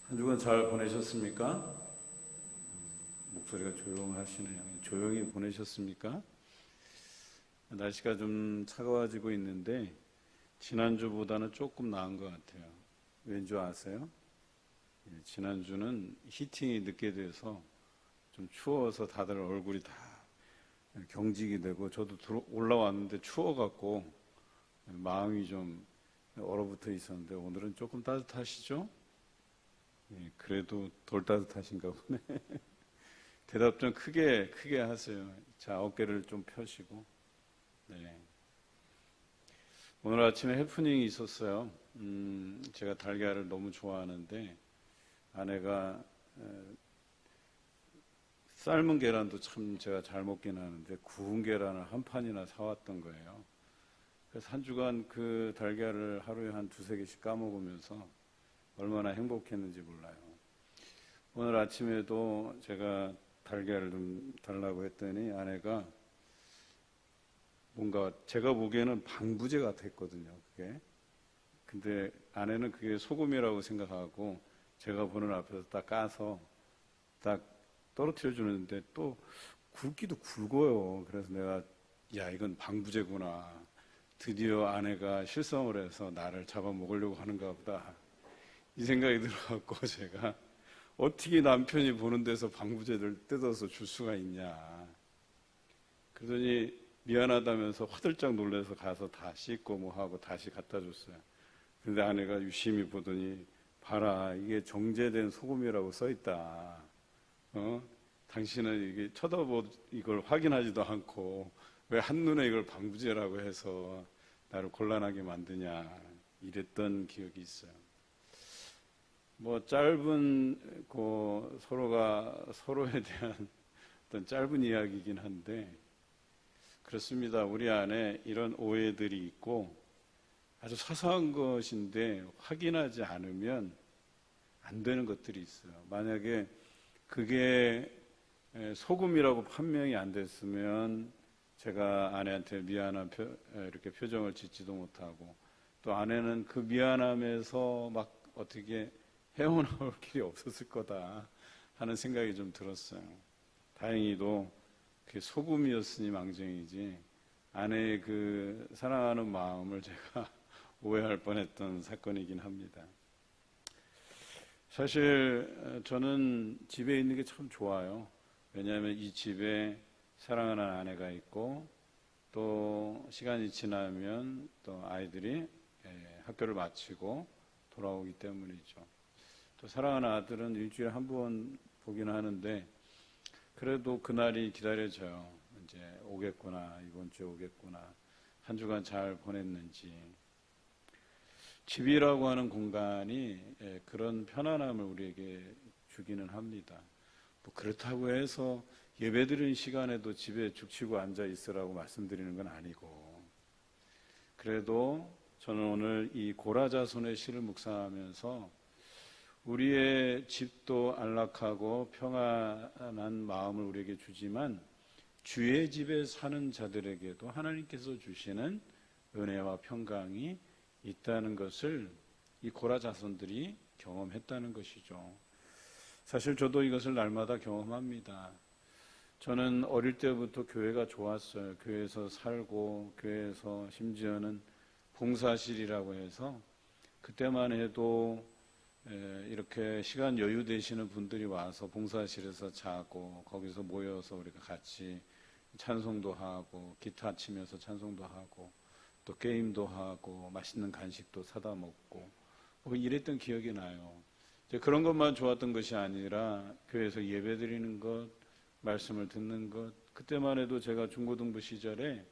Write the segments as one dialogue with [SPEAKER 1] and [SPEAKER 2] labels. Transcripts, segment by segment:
[SPEAKER 1] 한 주간 잘 보내셨습니까? 목소리가 조용하시네요. 조용히 보내셨습니까? 날씨가 좀 차가워지고 있는데 지난주보다는 조금 나은 것 같아요. 왠지 아세요? 지난주는 히팅이 늦게 돼서 좀 추워서 다들 얼굴이 다 경직이 되고 저도 올라왔는데 추워갖고 마음이 좀 얼어붙어 있었는데 오늘은 조금 따뜻하시죠? 그래도 덜 따뜻하신가 보네. 대답 좀 크게 하세요. 자, 어깨를 좀 펴시고. 네. 오늘 아침에 해프닝이 있었어요. 제가 달걀을 너무 좋아하는데 아내가 삶은 계란도 참 제가 잘 먹긴 하는데 구운 계란을 한 판이나 사왔던 거예요. 그래서 한 주간 그 달걀을 하루에 한 두세 개씩 까먹으면서 얼마나 행복했는지 몰라요. 오늘 아침에도 제가 달걀을 좀 달라고 했더니 아내가 뭔가 제가 보기에는 방부제 같았거든요, 그게. 근데 아내는 그게 소금이라고 생각하고 제가 보는 앞에서 딱 까서 딱 떨어뜨려 주는데 또 굵기도 굵어요. 그래서 내가 야, 이건 방부제구나. 드디어 아내가 실성을 해서 나를 잡아먹으려고 하는가 보다. 이 생각이 들어갖고 제가 어떻게 남편이 보는 데서 방부제를 뜯어서 줄 수가 있냐. 그러더니 미안하다면서 화들짝 놀라서 가서 다 씻고 뭐 하고 다시 갖다 줬어요. 근데 아내가 유심히 보더니 봐라, 이게 정제된 소금이라고 써있다. 당신은 이게 이걸 확인하지도 않고 왜 한눈에 이걸 방부제라고 해서 나를 곤란하게 만드냐. 이랬던 기억이 있어요. 뭐 짧은 서로가 서로에 대한 어떤 짧은 이야기이긴 한데 그렇습니다. 우리 안에 이런 오해들이 있고 아주 사소한 것인데 확인하지 않으면 안 되는 것들이 있어요. 만약에 그게 소금이라고 판명이 안 됐으면 제가 아내한테 미안한 이렇게 표정을 짓지도 못하고 또 아내는 그 미안함에서 막 어떻게 헤어나올 길이 없었을 거다 하는 생각이 좀 들었어요. 다행히도 그게 소금이었으니 망정이지 아내의 그 사랑하는 마음을 제가 오해할 뻔했던 사건이긴 합니다. 사실 저는 집에 있는 게 참 좋아요. 왜냐하면 이 집에 사랑하는 아내가 있고 또 시간이 지나면 또 아이들이 학교를 마치고 돌아오기 때문이죠. 또 사랑하는 아들은 일주일에 한 번 보긴 하는데 그래도 그날이 기다려져요. 이제 오겠구나, 이번 주에 오겠구나, 한 주간 잘 보냈는지. 집이라고 하는 공간이 그런 편안함을 우리에게 주기는 합니다. 뭐 그렇다고 해서 예배드리는 시간에도 집에 죽치고 앉아 있으라고 말씀드리는 건 아니고 그래도 저는 오늘 이 고라자손의 시를 묵상하면서 우리의 집도 안락하고 평안한 마음을 우리에게 주지만 주의 집에 사는 자들에게도 하나님께서 주시는 은혜와 평강이 있다는 것을 이 고라 자손들이 경험했다는 것이죠. 사실 저도 이것을 날마다 경험합니다. 저는 어릴 때부터 교회가 좋았어요. 교회에서 살고 교회에서 심지어는 봉사실이라고 해서 그때만 해도 이렇게 시간 여유 되시는 분들이 와서 봉사실에서 자고 거기서 모여서 우리가 같이 찬송도 하고 기타 치면서 찬송도 하고 또 게임도 하고 맛있는 간식도 사다 먹고 뭐 이랬던 기억이 나요. 이제 그런 것만 좋았던 것이 아니라 교회에서 예배드리는 것, 말씀을 듣는 것. 그때만 해도 제가 중고등부 시절에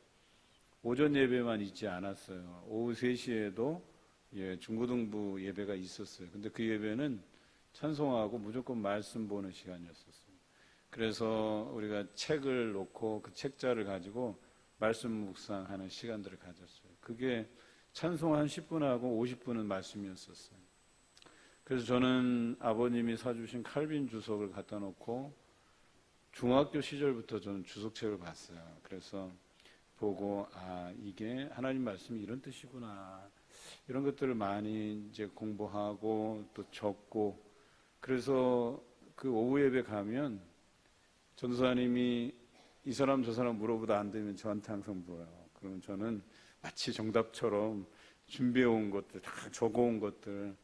[SPEAKER 1] 오전 예배만 있지 않았어요. 오후 3시에도 중고등부 예배가 있었어요. 근데 그 예배는 찬송하고 무조건 말씀 보는 시간이었었어요. 그래서 우리가 책을 놓고 그 책자를 가지고 말씀 묵상하는 시간들을 가졌어요. 그게 찬송 한 10분하고 50분은 말씀이었었어요. 그래서 저는 아버님이 사주신 칼빈 주석을 갖다 놓고 중학교 시절부터 저는 주석책을 봤어요. 그래서 보고 이게 하나님 말씀이 이런 뜻이구나. 이런 것들을 많이 이제 공부하고 또 적고 그래서 그 오후 예배 가면 전도사님이 이 사람 저 사람 물어보다 안 되면 저한테 항상 물어요. 그러면 저는 마치 정답처럼 준비해온 것들, 다 적어온 것들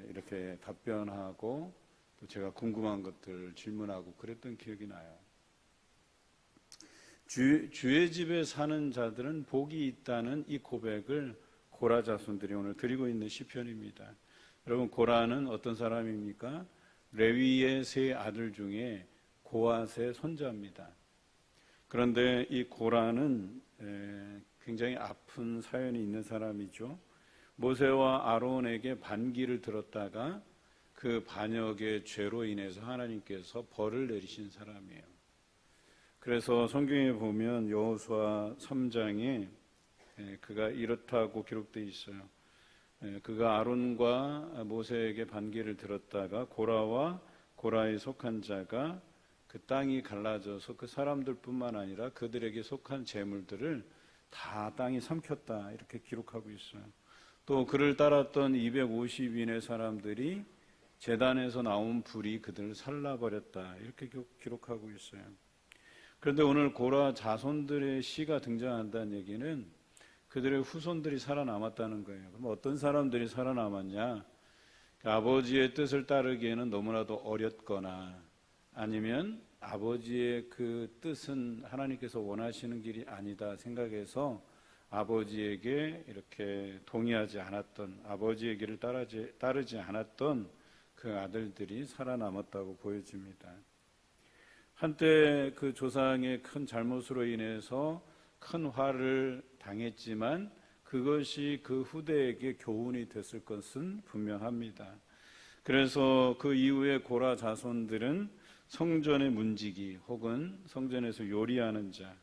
[SPEAKER 1] 이렇게 답변하고 또 제가 궁금한 것들 질문하고 그랬던 기억이 나요. 주의 집에 사는 자들은 복이 있다는 이 고백을 고라 자손들이 오늘 드리고 있는 시편입니다. 여러분, 고라는 어떤 사람입니까? 레위의 세 아들 중에 고앗의 손자입니다. 그런데 이 고라는 굉장히 아픈 사연이 있는 사람이죠. 모세와 아론에게 반기를 들었다가 그 반역의 죄로 인해서 하나님께서 벌을 내리신 사람이에요. 그래서 성경에 보면 여호수아 3장에 그가 이렇다고 기록되어 있어요. 그가 아론과 모세에게 반기를 들었다가 고라와 고라에 속한 자가 그 땅이 갈라져서 그 사람들뿐만 아니라 그들에게 속한 재물들을 다 땅이 삼켰다, 이렇게 기록하고 있어요. 또 그를 따랐던 250인의 사람들이 제단에서 나온 불이 그들을 살라버렸다, 이렇게 기록하고 있어요. 그런데 오늘 고라 자손들의 시가 등장한다는 얘기는 그들의 후손들이 살아남았다는 거예요. 그럼 어떤 사람들이 살아남았냐? 아버지의 뜻을 따르기에는 너무나도 어렵거나 아니면 아버지의 그 뜻은 하나님께서 원하시는 길이 아니다 생각해서 아버지에게 이렇게 동의하지 않았던, 아버지의 길을 따르지 않았던 그 아들들이 살아남았다고 보여집니다. 한때 그 조상의 큰 잘못으로 인해서 큰 화를 당했지만 그것이 그 후대에게 교훈이 됐을 것은 분명합니다. 그래서 그 이후에 고라 자손들은 성전의 문지기 혹은 성전에서 요리하는 자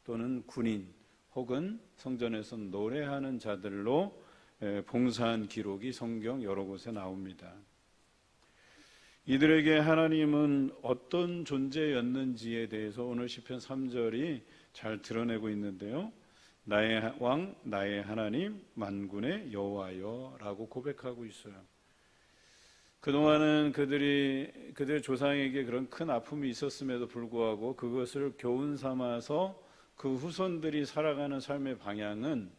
[SPEAKER 1] 또는 군인 혹은 성전에서 노래하는 자들로 봉사한 기록이 성경 여러 곳에 나옵니다. 이들에게 하나님은 어떤 존재였는지에 대해서 오늘 시편 3절이 잘 드러내고 있는데요. 나의 왕, 나의 하나님, 만군의 여호와여 라고 고백하고 있어요. 그동안은 그들의 조상에게 그런 큰 아픔이 있었음에도 불구하고 그것을 교훈 삼아서 그 후손들이 살아가는 삶의 방향은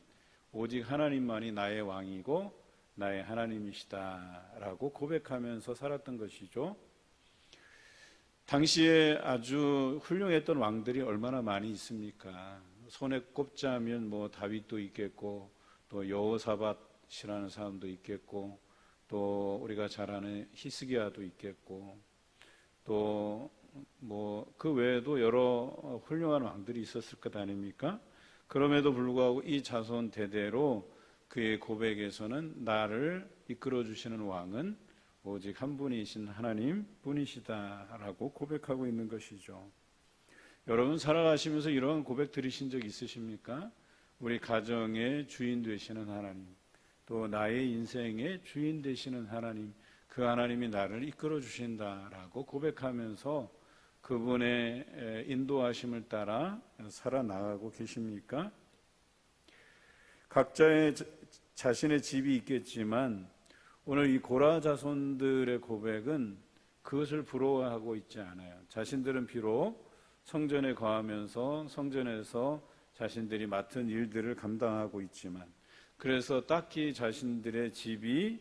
[SPEAKER 1] 오직 하나님만이 나의 왕이고 나의 하나님이시다라고 고백하면서 살았던 것이죠. 당시에 아주 훌륭했던 왕들이 얼마나 많이 있습니까? 손에 꼽자면 뭐 다윗도 있겠고 또 여호사밧이라는 사람도 있겠고 또 우리가 잘 아는 히스기야도 있겠고 또 뭐 그 외에도 여러 훌륭한 왕들이 있었을 것 아닙니까? 그럼에도 불구하고 이 자손 대대로 그의 고백에서는 나를 이끌어 주시는 왕은 오직 한 분이신 하나님 분이시다라고 고백하고 있는 것이죠. 여러분 살아가시면서 이런 고백 들으신 적 있으십니까? 우리 가정의 주인 되시는 하나님, 또 나의 인생의 주인 되시는 하나님, 그 하나님이 나를 이끌어 주신다라고 고백하면서 그분의 인도하심을 따라 살아나가고 계십니까? 각자의 자신의 집이 있겠지만 오늘 이 고라 자손들의 고백은 그것을 부러워하고 있지 않아요. 자신들은 비록 성전에 거하면서 성전에서 자신들이 맡은 일들을 감당하고 있지만 그래서 딱히 자신들의 집이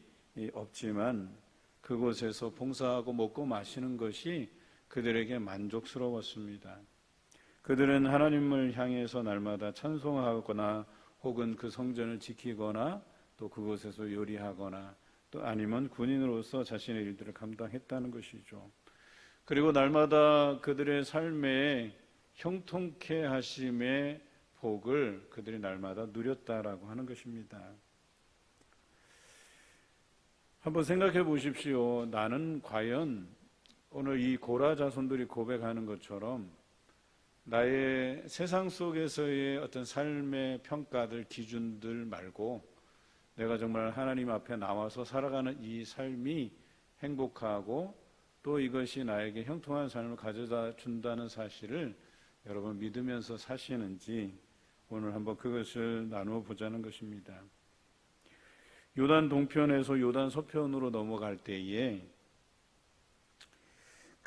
[SPEAKER 1] 없지만 그곳에서 봉사하고 먹고 마시는 것이 그들에게 만족스러웠습니다. 그들은 하나님을 향해서 날마다 찬송하거나 혹은 그 성전을 지키거나 또 그곳에서 요리하거나 또 아니면 군인으로서 자신의 일들을 감당했다는 것이죠. 그리고 날마다 그들의 삶에 형통케 하심의 복을 그들이 날마다 누렸다라고 하는 것입니다. 한번 생각해 보십시오. 나는 과연 오늘 이 고라 자손들이 고백하는 것처럼 나의 세상 속에서의 어떤 삶의 평가들, 기준들 말고 내가 정말 하나님 앞에 나와서 살아가는 이 삶이 행복하고 또 이것이 나에게 형통한 삶을 가져다 준다는 사실을 여러분 믿으면서 사시는지 오늘 한번 그것을 나누어 보자는 것입니다. 요단 동편에서 요단 서편으로 넘어갈 때에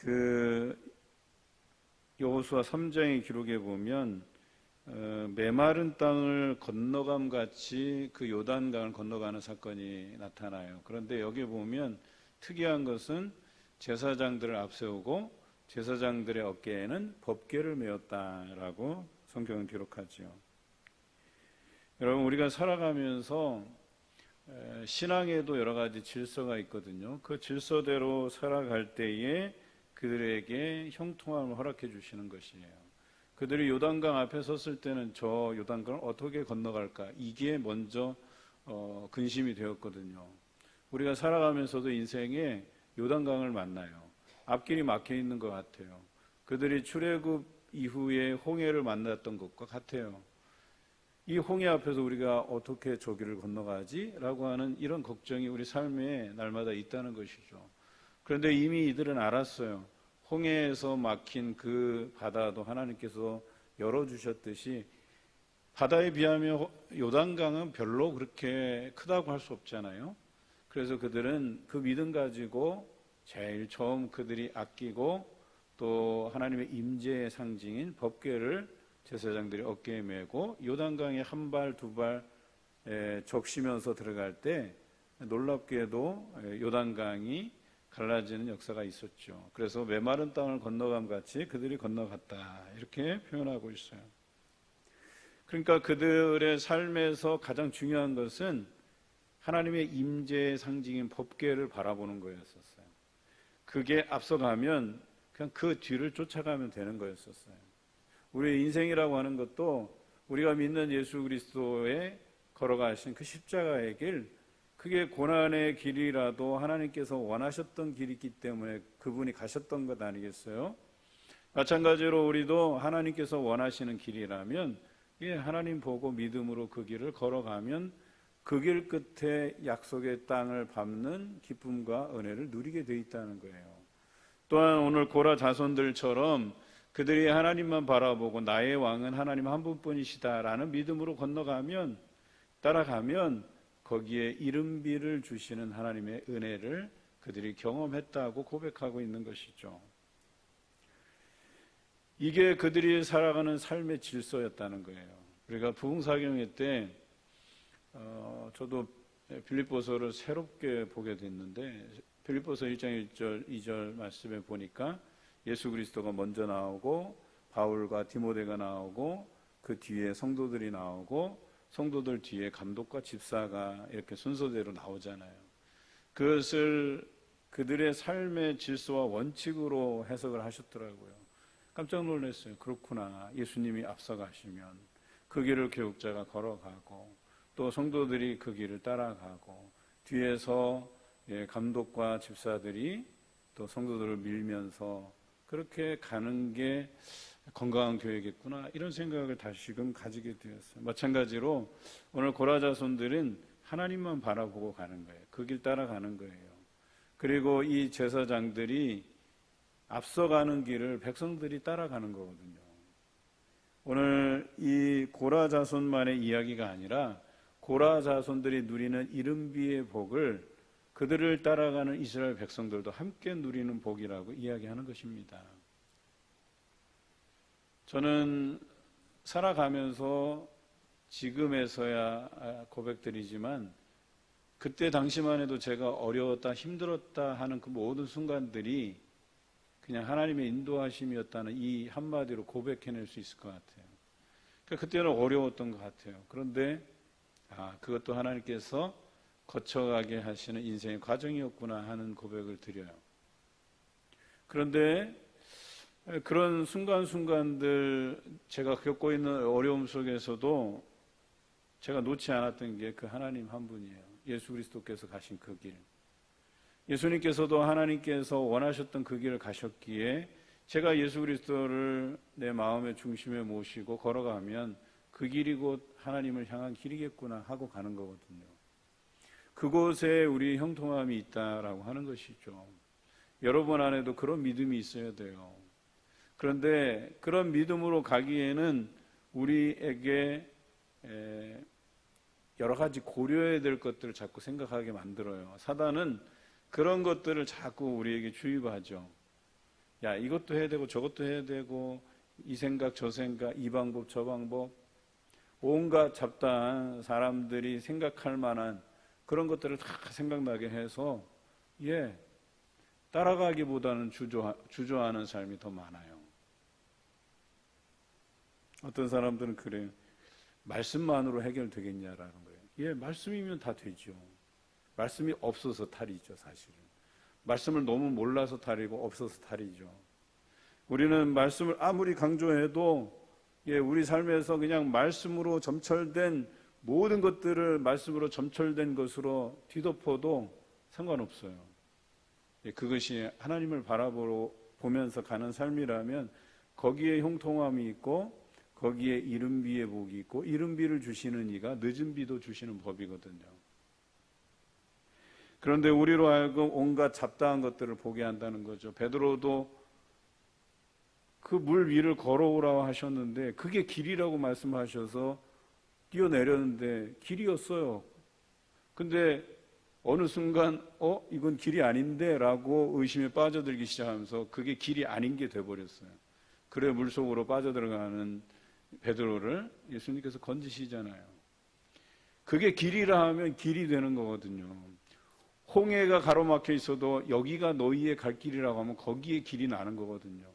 [SPEAKER 1] 그 여호수아 3장의 기록에 보면 메마른 땅을 건너감 같이 그 요단강을 건너가는 사건이 나타나요. 그런데 여기 보면 특이한 것은 제사장들을 앞세우고 제사장들의 어깨에는 법궤를 메었다라고 성경은 기록하죠. 여러분, 우리가 살아가면서 신앙에도 여러 가지 질서가 있거든요. 그 질서대로 살아갈 때에 그들에게 형통함을 허락해 주시는 것이에요. 그들이 요단강 앞에 섰을 때는 저 요단강을 어떻게 건너갈까? 이게 먼저 근심이 되었거든요. 우리가 살아가면서도 인생에 요단강을 만나요. 앞길이 막혀 있는 것 같아요. 그들이 출애굽 이후에 홍해를 만났던 것과 같아요. 이 홍해 앞에서 우리가 어떻게 저 길을 건너가지? 라고 하는 이런 걱정이 우리 삶에 날마다 있다는 것이죠. 그런데 이미 이들은 알았어요. 홍해에서 막힌 그 바다도 하나님께서 열어주셨듯이 바다에 비하면 요단강은 별로 그렇게 크다고 할 수 없잖아요. 그래서 그들은 그 믿음 가지고 제일 처음 그들이 아끼고 또 하나님의 임재의 상징인 법궤를 제사장들이 어깨에 메고 요단강에 한 발, 두 발 적시면서 들어갈 때 놀랍게도 요단강이 갈라지는 역사가 있었죠. 그래서 메마른 땅을 건너감 같이 그들이 건너갔다 이렇게 표현하고 있어요. 그러니까 그들의 삶에서 가장 중요한 것은 하나님의 임재의 상징인 법궤를 바라보는 거였었어요. 그게 앞서가면 그냥 그 뒤를 쫓아가면 되는 거였었어요. 우리의 인생이라고 하는 것도 우리가 믿는 예수 그리스도의 걸어가신 그 십자가의 길, 그게 고난의 길이라도 하나님께서 원하셨던 길이기 때문에 그분이 가셨던 것 아니겠어요? 마찬가지로 우리도 하나님께서 원하시는 길이라면 하나님 보고 믿음으로 그 길을 걸어가면 그 길 끝에 약속의 땅을 밟는 기쁨과 은혜를 누리게 돼 있다는 거예요. 또한 오늘 고라 자손들처럼 그들이 하나님만 바라보고 나의 왕은 하나님 한 분뿐이시다라는 믿음으로 건너가면, 따라가면 거기에 이른비를 주시는 하나님의 은혜를 그들이 경험했다고 고백하고 있는 것이죠. 이게 그들이 살아가는 삶의 질서였다는 거예요. 우리가 부흥사경회 때 저도 빌립보서를 새롭게 보게 됐는데 빌립보서 1장 1절 2절 말씀에 보니까 예수 그리스도가 먼저 나오고 바울과 디모데가 나오고 그 뒤에 성도들이 나오고 성도들 뒤에 감독과 집사가 이렇게 순서대로 나오잖아요. 그것을 그들의 삶의 질서와 원칙으로 해석을 하셨더라고요. 깜짝 놀랐어요. 그렇구나. 예수님이 앞서가시면 그 길을 교육자가 걸어가고 또 성도들이 그 길을 따라가고 뒤에서 감독과 집사들이 또 성도들을 밀면서 그렇게 가는 게 건강한 교회겠구나, 이런 생각을 다시금 가지게 되었어요. 마찬가지로 오늘 고라 자손들은 하나님만 바라보고 가는 거예요. 그 길 따라가는 거예요. 그리고 이 제사장들이 앞서가는 길을 백성들이 따라가는 거거든요. 오늘 이 고라 자손만의 이야기가 아니라 고라 자손들이 누리는 이른비의 복을 그들을 따라가는 이스라엘 백성들도 함께 누리는 복이라고 이야기하는 것입니다. 저는 살아가면서 지금에서야 고백드리지만 그때 당시만 해도 제가 어려웠다 힘들었다 하는 그 모든 순간들이 그냥 하나님의 인도하심이었다는 이 한마디로 고백해낼 수 있을 것 같아요. 그러니까 그때는 어려웠던 것 같아요. 그런데 그것도 하나님께서 거쳐가게 하시는 인생의 과정이었구나 하는 고백을 드려요. 그런데 그런 순간순간들 제가 겪고 있는 어려움 속에서도 제가 놓지 않았던 게 그 하나님 한 분이에요. 예수 그리스도께서 가신 그 길. 예수님께서도 하나님께서 원하셨던 그 길을 가셨기에 제가 예수 그리스도를 내 마음의 중심에 모시고 걸어가면 그 길이 곧 하나님을 향한 길이겠구나 하고 가는 거거든요. 그곳에 우리 형통함이 있다라고 하는 것이죠. 여러분 안에도 그런 믿음이 있어야 돼요. 그런데 그런 믿음으로 가기에는 우리에게 여러 가지 고려해야 될 것들을 자꾸 생각하게 만들어요. 사단은 그런 것들을 자꾸 우리에게 주입하죠. 야, 이것도 해야 되고 저것도 해야 되고 이 생각 저 생각 이 방법 저 방법 온갖 잡다한 사람들이 생각할 만한 그런 것들을 다 생각나게 해서 따라가기보다는 주저하는 삶이 더 많아요. 어떤 사람들은 그래요. 말씀만으로 해결되겠냐라는 거예요. 말씀이면 다 되죠. 말씀이 없어서 탈이죠, 사실은. 말씀을 너무 몰라서 탈이고 없어서 탈이죠. 우리는 말씀을 아무리 강조해도 우리 삶에서 그냥 말씀으로 점철된 모든 것들을 말씀으로 점철된 것으로 뒤덮어도 상관없어요. 그것이 하나님을 바라보면서 가는 삶이라면 거기에 형통함이 있고 거기에 이른 비의 복이 있고 이른 비를 주시는 이가 늦은 비도 주시는 법이거든요. 그런데 우리로 하여금 온갖 잡다한 것들을 보게 한다는 거죠. 베드로도 그 물 위를 걸어오라고 하셨는데 그게 길이라고 말씀하셔서 뛰어내렸는데 길이었어요. 근데 어느 순간 이건 길이 아닌데 라고 의심에 빠져들기 시작하면서 그게 길이 아닌 게 돼버렸어요. 그래 물속으로 빠져들어가는 베드로를 예수님께서 건지시잖아요. 그게 길이라 하면 길이 되는 거거든요. 홍해가 가로막혀 있어도 여기가 너희의 갈 길이라고 하면 거기에 길이 나는 거거든요.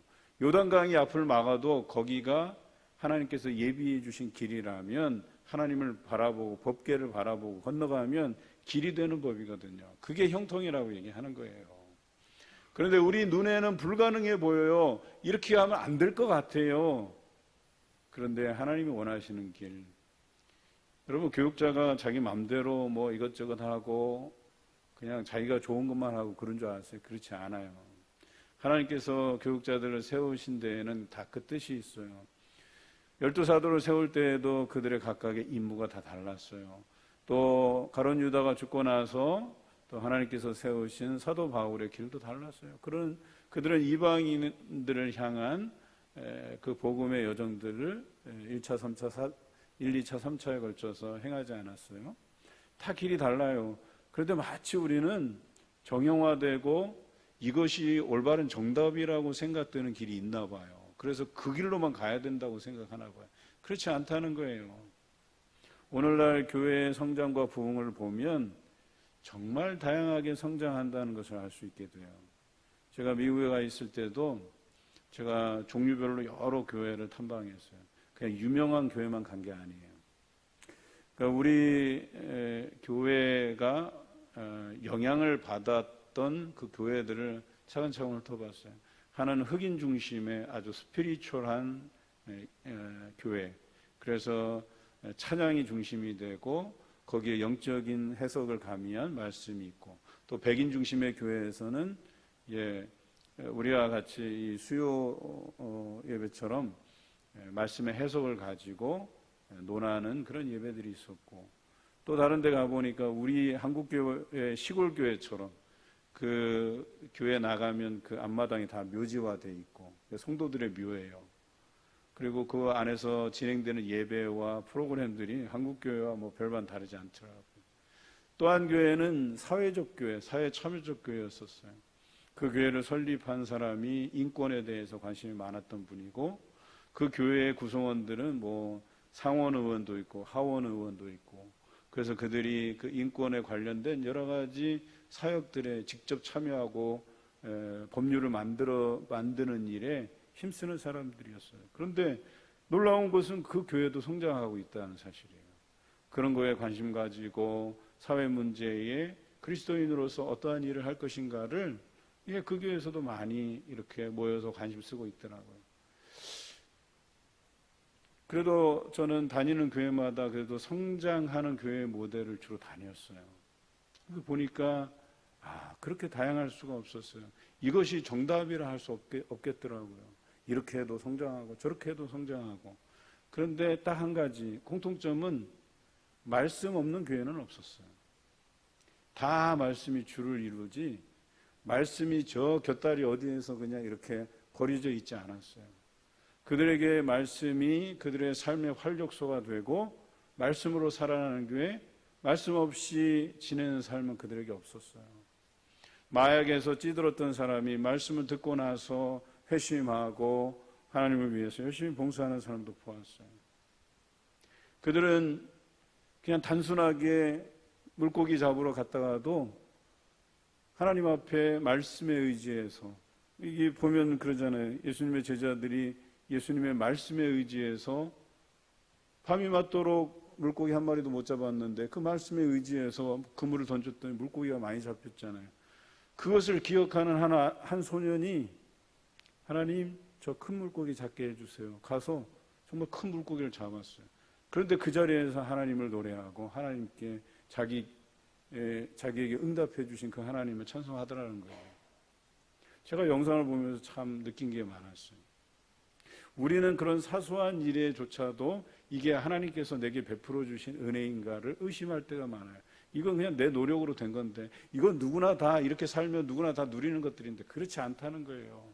[SPEAKER 1] 요단강이 앞을 막아도 거기가 하나님께서 예비해 주신 길이라면 하나님을 바라보고 법궤를 바라보고 건너가면 길이 되는 법이거든요. 그게 형통이라고 얘기하는 거예요. 그런데 우리 눈에는 불가능해 보여요. 이렇게 하면 안 될 것 같아요. 그런데 하나님이 원하시는 길. 여러분, 교육자가 자기 맘대로 뭐 이것저것 하고 그냥 자기가 좋은 것만 하고 그런 줄 아세요? 그렇지 않아요. 하나님께서 교육자들을 세우신 데에는 다 그 뜻이 있어요. 12사도를 세울 때에도 그들의 각각의 임무가 다 달랐어요. 또 가룟 유다가 죽고 나서 또 하나님께서 세우신 사도 바울의 길도 달랐어요. 그들은 이방인들을 향한 그 복음의 여정들을 1차, 2차, 3차에 걸쳐서 행하지 않았어요. 다 길이 달라요. 그런데 마치 우리는 정형화되고 이것이 올바른 정답이라고 생각되는 길이 있나 봐요. 그래서 그 길로만 가야 된다고 생각하나 봐요. 그렇지 않다는 거예요. 오늘날 교회의 성장과 부흥을 보면 정말 다양하게 성장한다는 것을 알 수 있게 돼요. 제가 미국에 가 있을 때도 제가 종류별로 여러 교회를 탐방했어요. 그냥 유명한 교회만 간 게 아니에요. 그러니까 우리 교회가 영향을 받았던 그 교회들을 차근차근 훑어봤어요. 하나는 흑인 중심의 아주 스피리추얼한 교회. 그래서 찬양이 중심이 되고 거기에 영적인 해석을 가미한 말씀이 있고, 또 백인 중심의 교회에서는 우리와 같이 이 수요 예배처럼 말씀의 해석을 가지고 논하는 그런 예배들이 있었고, 또 다른 데 가보니까 우리 한국교회 시골교회처럼 그 교회 나가면 그 앞마당이 다 묘지화되어 있고 성도들의 묘예요. 그리고 그 안에서 진행되는 예배와 프로그램들이 한국교회와 뭐 별반 다르지 않더라고요. 또 한 교회는 사회적 교회, 사회 참여적 교회였었어요. 그 교회를 설립한 사람이 인권에 대해서 관심이 많았던 분이고, 그 교회의 구성원들은 뭐 상원 의원도 있고 하원 의원도 있고, 그래서 그들이 그 인권에 관련된 여러 가지 사역들에 직접 참여하고 법률을 만드는 일에 힘쓰는 사람들이었어요. 그런데 놀라운 것은 그 교회도 성장하고 있다는 사실이에요. 그런 거에 관심 가지고 사회 문제에 그리스도인으로서 어떠한 일을 할 것인가를 그 교회에서도 많이 이렇게 모여서 관심 쓰고 있더라고요. 그래도 저는 다니는 교회마다 그래도 성장하는 교회 모델을 주로 다녔어요. 보니까 그렇게 다양할 수가 없었어요. 이것이 정답이라 할 수 없겠더라고요. 이렇게 해도 성장하고 저렇게 해도 성장하고. 그런데 딱 한 가지 공통점은 말씀 없는 교회는 없었어요. 다 말씀이 주를 이루지 말씀이 저 곁다리 어디에서 그냥 이렇게 버려져 있지 않았어요. 그들에게 말씀이 그들의 삶의 활력소가 되고 말씀으로 살아가는 교회, 말씀 없이 지내는 삶은 그들에게 없었어요. 마약에서 찌들었던 사람이 말씀을 듣고 나서 회심하고 하나님을 위해서 열심히 봉사하는 사람도 보았어요. 그들은 그냥 단순하게 물고기 잡으러 갔다가도 하나님 앞에 말씀에 의지해서, 이게 보면 그러잖아요. 예수님의 제자들이 예수님의 말씀에 의지해서 밤이 맞도록 물고기 한 마리도 못 잡았는데 그 말씀에 의지해서 그물을 던졌더니 물고기가 많이 잡혔잖아요. 그것을 기억하는 한 소년이 하나님 저 큰 물고기 잡게 해주세요. 가서 정말 큰 물고기를 잡았어요. 그런데 그 자리에서 하나님을 노래하고 하나님께 자기에게 응답해 주신 그 하나님을 찬송하더라는 거예요. 제가 영상을 보면서 참 느낀 게 많았어요. 우리는 그런 사소한 일에조차도 이게 하나님께서 내게 베풀어 주신 은혜인가를 의심할 때가 많아요. 이건 그냥 내 노력으로 된 건데, 이건 누구나 다 이렇게 살면 누구나 다 누리는 것들인데 그렇지 않다는 거예요.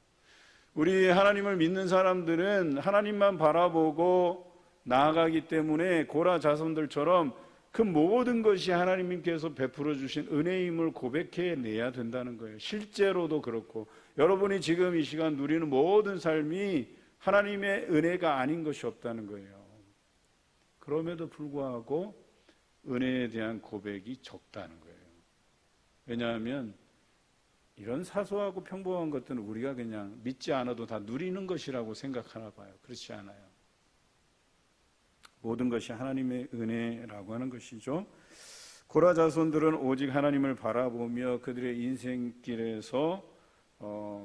[SPEAKER 1] 우리 하나님을 믿는 사람들은 하나님만 바라보고 나아가기 때문에 고라 자손들처럼 그 모든 것이 하나님께서 베풀어 주신 은혜임을 고백해내야 된다는 거예요. 실제로도 그렇고 여러분이 지금 이 시간 누리는 모든 삶이 하나님의 은혜가 아닌 것이 없다는 거예요. 그럼에도 불구하고 은혜에 대한 고백이 적다는 거예요. 왜냐하면 이런 사소하고 평범한 것들은 우리가 그냥 믿지 않아도 다 누리는 것이라고 생각하나 봐요. 그렇지 않아요. 모든 것이 하나님의 은혜라고 하는 것이죠. 고라 자손들은 오직 하나님을 바라보며 그들의 인생길에서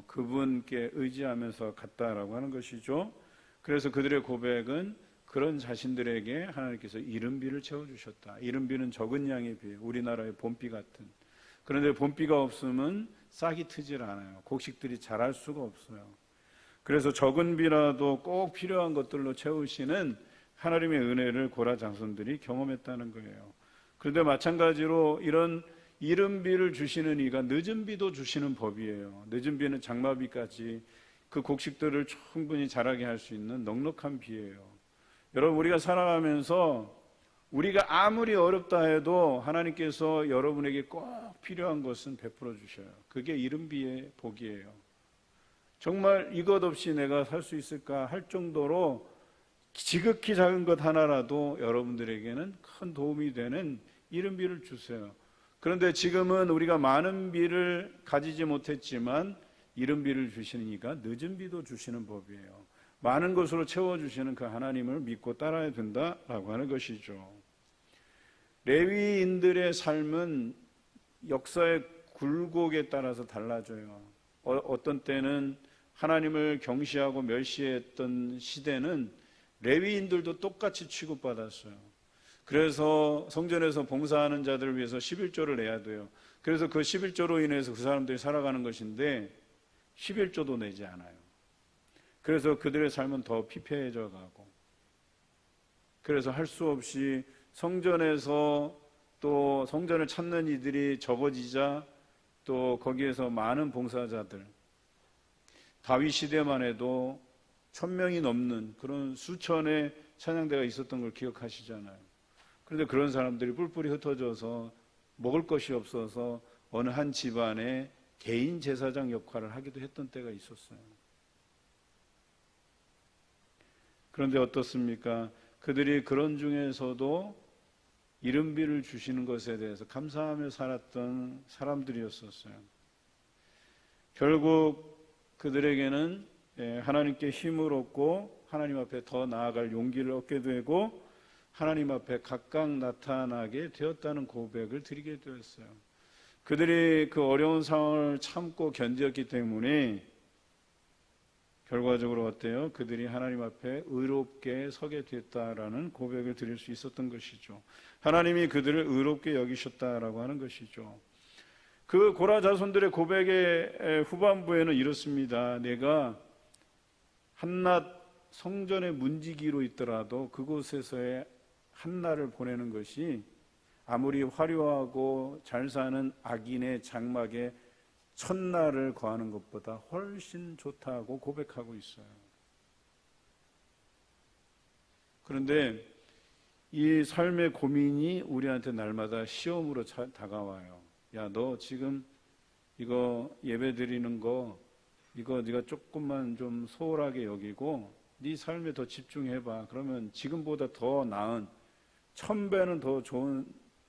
[SPEAKER 1] 그분께 의지하면서 갔다라고 하는 것이죠. 그래서 그들의 고백은 그런 자신들에게 하나님께서 이른비를 채워주셨다. 이른비는 적은 양의 비, 우리나라의 봄비 같은. 그런데 봄비가 없으면 싹이 트질 않아요. 곡식들이 자랄 수가 없어요. 그래서 적은 비라도 꼭 필요한 것들로 채우시는 하나님의 은혜를 고라 자손들이 경험했다는 거예요. 그런데 마찬가지로 이런 이른 비를 주시는 이가 늦은 비도 주시는 법이에요. 늦은 비는 장마비까지 그 곡식들을 충분히 자라게 할 수 있는 넉넉한 비예요. 여러분, 우리가 살아가면서 우리가 아무리 어렵다 해도 하나님께서 여러분에게 꼭 필요한 것은 베풀어 주셔요. 그게 이른 비의 복이에요. 정말 이것 없이 내가 살 수 있을까 할 정도로 지극히 작은 것 하나라도 여러분들에게는 큰 도움이 되는 이른 비를 주세요. 그런데 지금은 우리가 많은 비를 가지지 못했지만 이른 비를 주시는 이가 늦은 비도 주시는 법이에요. 많은 것으로 채워주시는 그 하나님을 믿고 따라야 된다라고 하는 것이죠. 레위인들의 삶은 역사의 굴곡에 따라서 달라져요. 어떤 때는 하나님을 경시하고 멸시했던 시대는 레위인들도 똑같이 취급받았어요. 그래서 성전에서 봉사하는 자들을 위해서 11조를 내야 돼요. 그래서 그 11조로 인해서 그 사람들이 살아가는 것인데 11조도 내지 않아요. 그래서 그들의 삶은 더 피폐해져 가고, 그래서 할 수 없이 성전에서 또 성전을 찾는 이들이 적어지자 또 거기에서 많은 봉사자들, 다윗 시대만 해도 1000명이 넘는 그런 수천의 찬양대가 있었던 걸 기억하시잖아요. 그런데 그런 사람들이 뿔뿔이 흩어져서 먹을 것이 없어서 어느 한 집안의 개인 제사장 역할을 하기도 했던 때가 있었어요. 그런데 어떻습니까? 그들이 그런 중에서도 이른 비를 주시는 것에 대해서 감사하며 살았던 사람들이었었어요. 결국 그들에게는 하나님께 힘을 얻고 하나님 앞에 더 나아갈 용기를 얻게 되고 하나님 앞에 각각 나타나게 되었다는 고백을 드리게 되었어요. 그들이 그 어려운 상황을 참고 견뎠기 때문에 결과적으로 어때요? 그들이 하나님 앞에 의롭게 서게 됐다라는 고백을 드릴 수 있었던 것이죠. 하나님이 그들을 의롭게 여기셨다라고 하는 것이죠. 그 고라 자손들의 고백의 후반부에는 이렇습니다. 내가 한낮 성전의 문지기로 있더라도 그곳에서의 한날을 보내는 것이 아무리 화려하고 잘 사는 악인의 장막에 첫날을 거하는 것보다 훨씬 좋다고 고백하고 있어요. 그런데 이 삶의 고민이 우리한테 날마다 시험으로 다가와요. 야, 너 지금 이거 예배 드리는 거 이거 네가 조금만 좀 소홀하게 여기고 네 삶에 더 집중해봐. 그러면 지금보다 더 나은 1000배는 더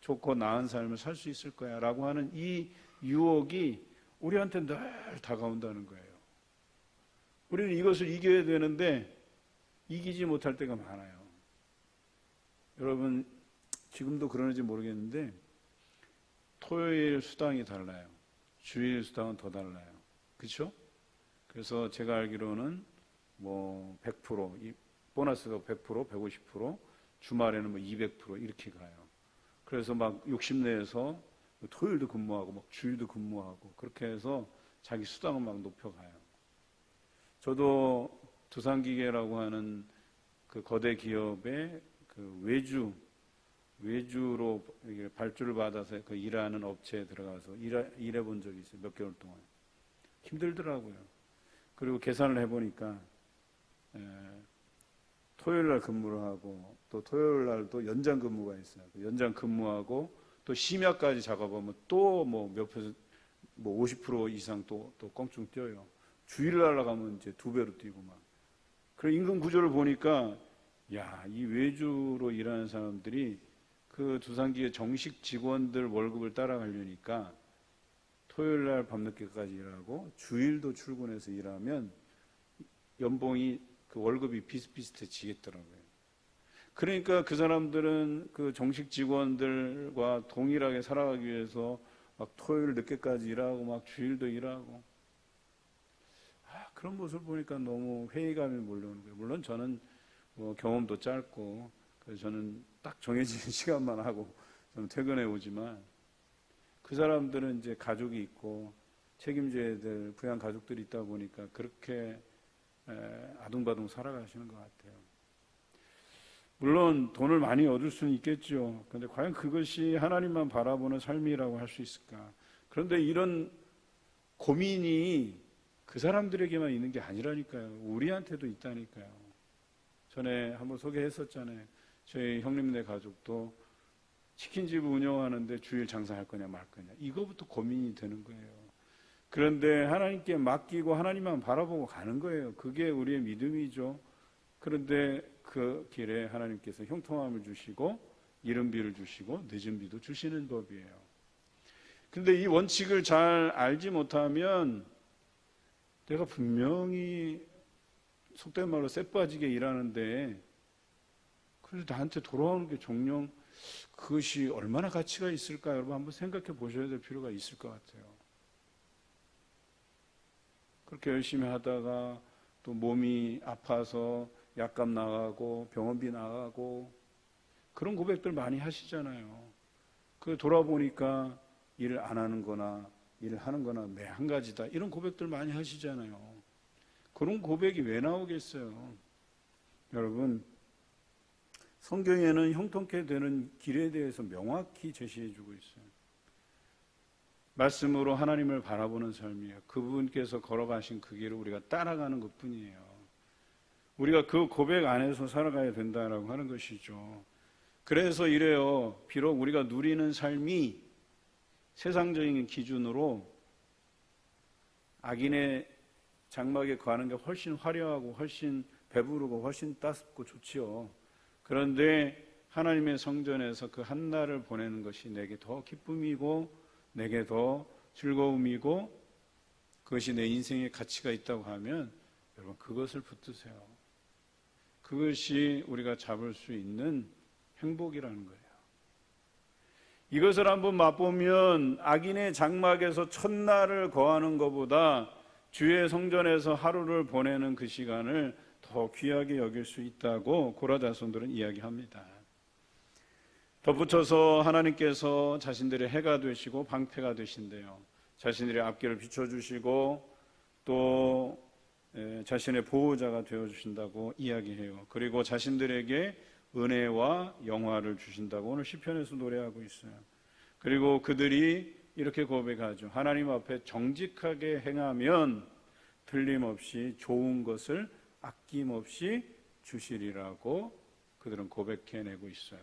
[SPEAKER 1] 좋고 나은 삶을 살 수 있을 거야 라고 하는 이 유혹이 우리한테 늘 다가온다는 거예요. 우리는 이것을 이겨야 되는데 이기지 못할 때가 많아요. 여러분 지금도 그러는지 모르겠는데 토요일 수당이 달라요. 주일 수당은 더 달라요. 그렇죠? 그래서 제가 알기로는 뭐 100%, 보너스가 100%, 150%, 주말에는 뭐 200% 이렇게 가요. 그래서 막 욕심내서 토요일도 근무하고 막 주일도 근무하고 그렇게 해서 자기 수당을 막 높여가요. 저도 두산기계라고 하는 그 거대 기업의 그 외주로 발주를 받아서 그 일하는 업체에 들어가서 일해 본 적이 있어요. 몇 개월 동안. 힘들더라고요. 그리고 계산을 해보니까 토요일 날 근무를 하고 또 토요일 날 또 연장 근무가 있어요. 연장 근무하고 또 심야까지 작업하면 또 뭐 몇 퍼센트, 뭐 50% 이상 또 껑충 뛰어요. 주일 날 나가면 이제 2배로 뛰고 막. 그런 임금 구조를 보니까 야, 이 외주로 일하는 사람들이 그 두산기계 정식 직원들 월급을 따라가려니까 토요일 날 밤늦게까지 일하고 주일도 출근해서 일하면 연봉이 그 월급이 비슷비슷해지겠더라고요. 그러니까 그 사람들은 그 정식 직원들과 동일하게 살아가기 위해서 막 토요일 늦게까지 일하고 막 주일도 일하고 그런 모습을 보니까 너무 회의감이 몰려오는 거예요. 물론 저는 뭐 경험도 짧고 그래서 저는 딱 정해진 시간만 하고 저는 퇴근해 오지만 그 사람들은 이제 가족이 있고 책임져야 될 부양 가족들이 있다 보니까 그렇게 아둥바둥 살아가시는 것 같아요. 물론 돈을 많이 얻을 수는 있겠죠. 그런데 과연 그것이 하나님만 바라보는 삶이라고 할 수 있을까? 그런데 이런 고민이 그 사람들에게만 있는 게 아니라니까요. 우리한테도 있다니까요. 전에 한번 소개했었잖아요. 저희 형님네 가족도 치킨집 운영하는데 주일 장사할 거냐 말 거냐. 이거부터 고민이 되는 거예요. 그런데 하나님께 맡기고 하나님만 바라보고 가는 거예요. 그게 우리의 믿음이죠. 그런데 그 길에 하나님께서 형통함을 주시고 이른비를 주시고 늦은비도 주시는 법이에요. 그런데 이 원칙을 잘 알지 못하면 내가 분명히 속된 말로 쎄 빠지게 일하는데 그래서 나한테 돌아오는 게 정녕 그것이 얼마나 가치가 있을까 여러분 한번 생각해 보셔야 될 필요가 있을 것 같아요. 그렇게 열심히 하다가 또 몸이 아파서 약값 나가고 병원비 나가고 그런 고백들 많이 하시잖아요. 그 돌아보니까 일을 안 하는 거나 일을 하는 거나 매 한 가지다 이런 고백들 많이 하시잖아요. 그런 고백이 왜 나오겠어요? 여러분 성경에는 형통케 되는 길에 대해서 명확히 제시해 주고 있어요. 말씀으로 하나님을 바라보는 삶이에요. 그분께서 걸어가신 그 길을 우리가 따라가는 것뿐이에요. 우리가 그 고백 안에서 살아가야 된다라고 하는 것이죠. 그래서 이래요. 비록 우리가 누리는 삶이 세상적인 기준으로 악인의 장막에 거하는 게 훨씬 화려하고 훨씬 배부르고 훨씬 따숩고 좋지요. 그런데 하나님의 성전에서 그 한날을 보내는 것이 내게 더 기쁨이고 내게 더 즐거움이고 그것이 내 인생의 가치가 있다고 하면 여러분 그것을 붙드세요. 그것이 우리가 잡을 수 있는 행복이라는 거예요. 이것을 한번 맛보면 악인의 장막에서 첫날을 거하는 것보다 주의 성전에서 하루를 보내는 그 시간을 더 귀하게 여길 수 있다고 고라 자손들은 이야기합니다. 덧붙여서 하나님께서 자신들의 해가 되시고 방패가 되신대요. 자신들의 앞길을 비춰주시고 또 자신의 보호자가 되어주신다고 이야기해요. 그리고 자신들에게 은혜와 영화를 주신다고 오늘 시편에서 노래하고 있어요. 그리고 그들이 이렇게 고백하죠. 하나님 앞에 정직하게 행하면 틀림없이 좋은 것을 아낌없이 주시리라고 그들은 고백해내고 있어요.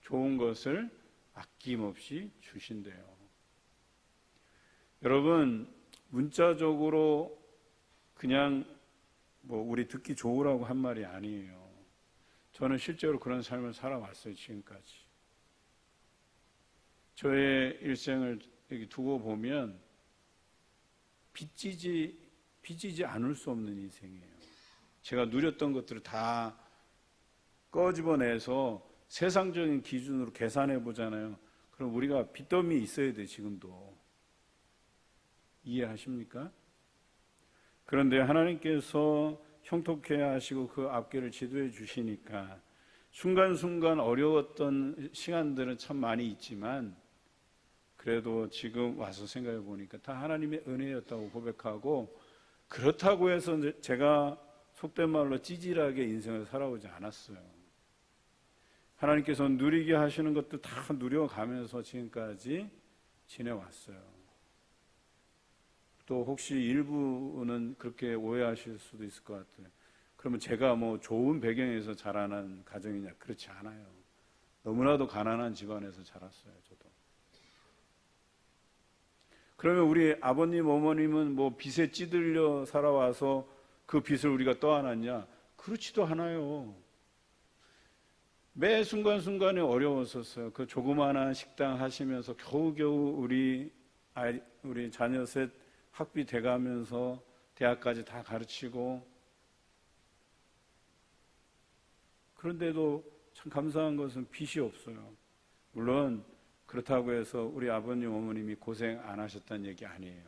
[SPEAKER 1] 좋은 것을 아낌없이 주신대요. 여러분 문자적으로 그냥 뭐 우리 듣기 좋으라고 한 말이 아니에요. 저는 실제로 그런 삶을 살아왔어요, 지금까지. 저의 일생을 여기 두고 보면 빚지지 않을 수 없는 인생이에요. 제가 누렸던 것들을 다 꺼집어내서 세상적인 기준으로 계산해 보잖아요. 그럼 우리가 빚더미 있어야 돼, 지금도. 이해하십니까? 그런데 하나님께서 형통케 하시고 그 앞길을 지도해 주시니까 순간순간 어려웠던 시간들은 참 많이 있지만 그래도 지금 와서 생각해 보니까 다 하나님의 은혜였다고 고백하고, 그렇다고 해서 제가 속된 말로 찌질하게 인생을 살아오지 않았어요. 하나님께서 누리게 하시는 것도 다 누려가면서 지금까지 지내왔어요. 또 혹시 일부는 그렇게 오해하실 수도 있을 것 같아요. 그러면 제가 뭐 좋은 배경에서 자라난 가정이냐? 그렇지 않아요. 너무나도 가난한 집안에서 자랐어요, 저도. 그러면 우리 아버님, 어머님은 뭐 빚에 찌들려 살아와서 그 빚을 우리가 떠안았냐? 그렇지도 않아요. 매 순간순간에 어려웠었어요. 그 조그마한 식당 하시면서 겨우겨우 우리 자녀 셋 학비 돼가면서 대학까지 다 가르치고, 그런데도 참 감사한 것은 빚이 없어요. 물론 그렇다고 해서 우리 아버님 어머님이 고생 안 하셨다는 얘기 아니에요.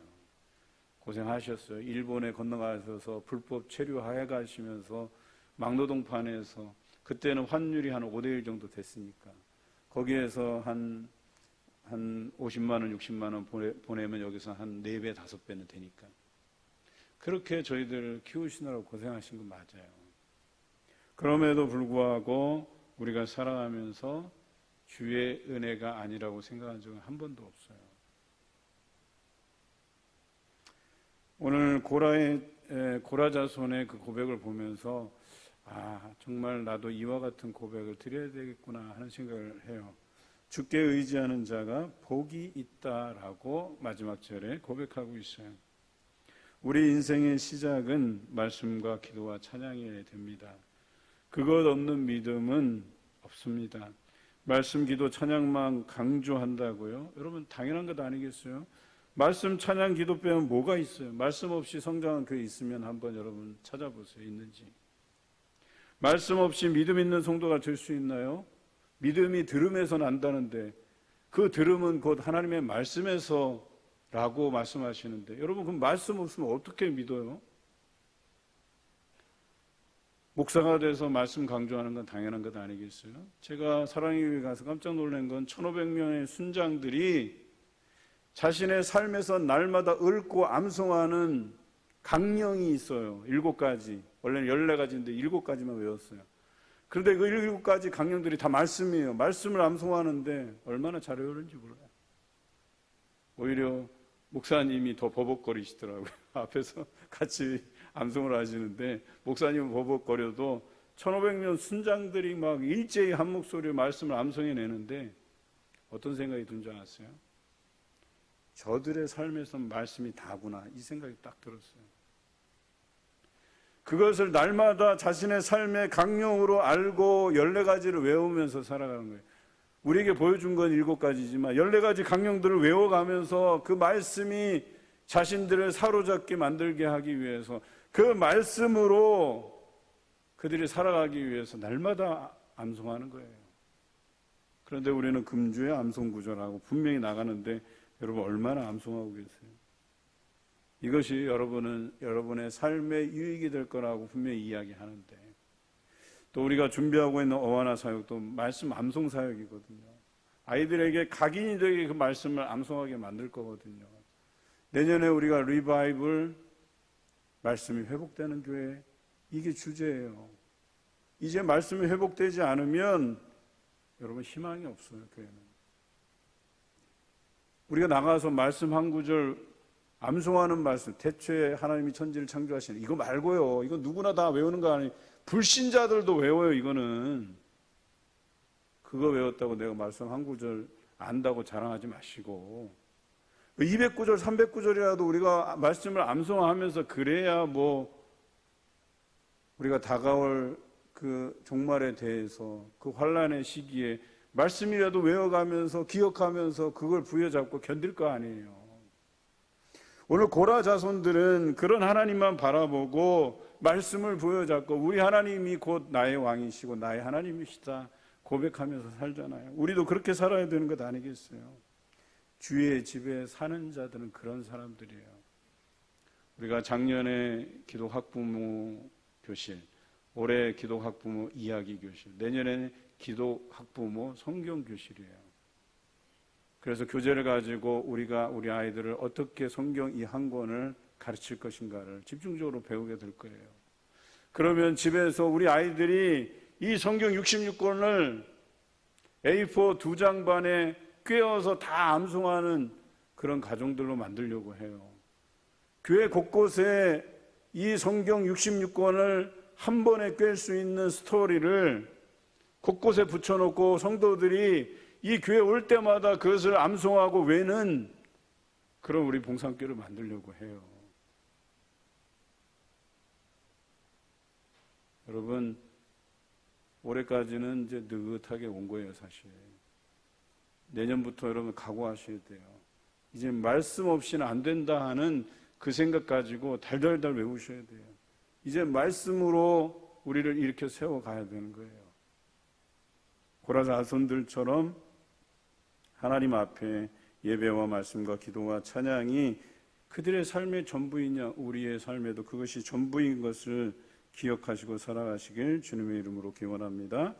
[SPEAKER 1] 고생하셨어요. 일본에 건너가셔서 불법 체류하해 가시면서 막노동판에서, 그때는 환율이 한 5대1 정도 됐으니까 거기에서 한 50만 원, 60만 원 보내면 여기서 한 4배, 5배는 되니까 그렇게 저희들 키우시느라고 고생하신 건 맞아요. 그럼에도 불구하고 우리가 살아가면서 주의 은혜가 아니라고 생각한 적은 한 번도 없어요. 오늘 고라자손의 그 고백을 보면서 정말 나도 이와 같은 고백을 드려야 되겠구나 하는 생각을 해요. 주께 의지하는 자가 복이 있다라고 마지막 절에 고백하고 있어요. 우리 인생의 시작은 말씀과 기도와 찬양이어야 됩니다. 그것 없는 믿음은 없습니다. 말씀, 기도, 찬양만 강조한다고요? 여러분 당연한 것 아니겠어요? 말씀, 찬양, 기도 빼면 뭐가 있어요? 말씀 없이 성장한 그 있으면 한번 여러분 찾아보세요. 있는지. 말씀 없이 믿음 있는 성도가 될 수 있나요? 믿음이 들음에서 난다는데 그 들음은 곧 하나님의 말씀에서 라고 말씀하시는데, 여러분 그 말씀 없으면 어떻게 믿어요? 목사가 돼서 말씀 강조하는 건 당연한 것 아니겠어요? 제가 사랑의 교회 가서 깜짝 놀란 건 1500명의 순장들이 자신의 삶에서 날마다 읊고 암송하는 강령이 있어요. 7가지. 원래는 14가지인데 7가지만 외웠어요. 그런데 그 7가지 강령들이 다 말씀이에요. 말씀을 암송하는데 얼마나 잘 외우는지 몰라요. 오히려 목사님이 더 버벅거리시더라고요. 앞에서 같이 암송을 하시는데 목사님은 버벅거려도 1500명 순장들이 막 일제히 한 목소리로 말씀을 암송해내는데 어떤 생각이 든 줄 아세요? 저들의 삶에서 말씀이 다구나, 이 생각이 딱 들었어요. 그것을 날마다 자신의 삶의 강령으로 알고 14가지를 외우면서 살아가는 거예요. 우리에게 보여준 건 7가지지만 14가지 강령들을 외워가면서 그 말씀이 자신들을 사로잡게 만들게 하기 위해서, 그 말씀으로 그들이 살아가기 위해서 날마다 암송하는 거예요. 그런데 우리는 금주에 암송구절하고 분명히 나가는데 여러분 얼마나 암송하고 계세요? 이것이 여러분의 삶의 유익이 될 거라고 분명히 이야기하는데, 또 우리가 준비하고 있는 어와나 사역도 말씀 암송 사역이거든요. 아이들에게 각인이 되게 그 말씀을 암송하게 만들 거거든요. 내년에 우리가 리바이블, 말씀이 회복되는 교회, 이게 주제예요. 이제 말씀이 회복되지 않으면 여러분 희망이 없어요, 교회는. 우리가 나가서 말씀 한 구절 암송하는 말씀, 태초에 하나님이 천지를 창조하시는 이거 말고요. 이거 누구나 다 외우는 거 아니에요. 불신자들도 외워요. 이거는. 그거 외웠다고 내가 말씀 한 구절 안다고 자랑하지 마시고, 200구절, 300구절이라도 우리가 말씀을 암송하면서 그래야 우리가 다가올 그 종말에 대해서 그 환난의 시기에 말씀이라도 외워가면서 기억하면서 그걸 부여잡고 견딜 거 아니에요. 오늘 고라 자손들은 그런 하나님만 바라보고 말씀을 부여잡고 우리 하나님이 곧 나의 왕이시고 나의 하나님이시다 고백하면서 살잖아요. 우리도 그렇게 살아야 되는 것 아니겠어요? 주의 집에 사는 자들은 그런 사람들이에요. 우리가 작년에 기도 학부모 교실, 올해 기도 학부모 이야기 교실, 내년에는 기도 학부모 성경 교실이에요. 그래서 교재를 가지고 우리가 우리 아이들을 어떻게 성경 이 한 권을 가르칠 것인가를 집중적으로 배우게 될 거예요. 그러면 집에서 우리 아이들이 이 성경 66권을 A4 2장 반에 꿰어서 다 암송하는 그런 가정들로 만들려고 해요. 교회 곳곳에 이 성경 66권을 한 번에 꿰 수 있는 스토리를 곳곳에 붙여놓고 성도들이 이 교회 올 때마다 그것을 암송하고 외는 그런 우리 봉산교를 만들려고 해요. 여러분, 올해까지는 이제 느긋하게 온 거예요, 사실. 내년부터 여러분 각오하셔야 돼요. 이제 말씀 없이는 안 된다 하는 그 생각 가지고 달달달 외우셔야 돼요. 이제 말씀으로 우리를 일으켜 세워가야 되는 거예요. 고라 자손들처럼 하나님 앞에 예배와 말씀과 기도와 찬양이 그들의 삶의 전부이냐, 우리의 삶에도 그것이 전부인 것을 기억하시고 살아가시길 주님의 이름으로 기원합니다.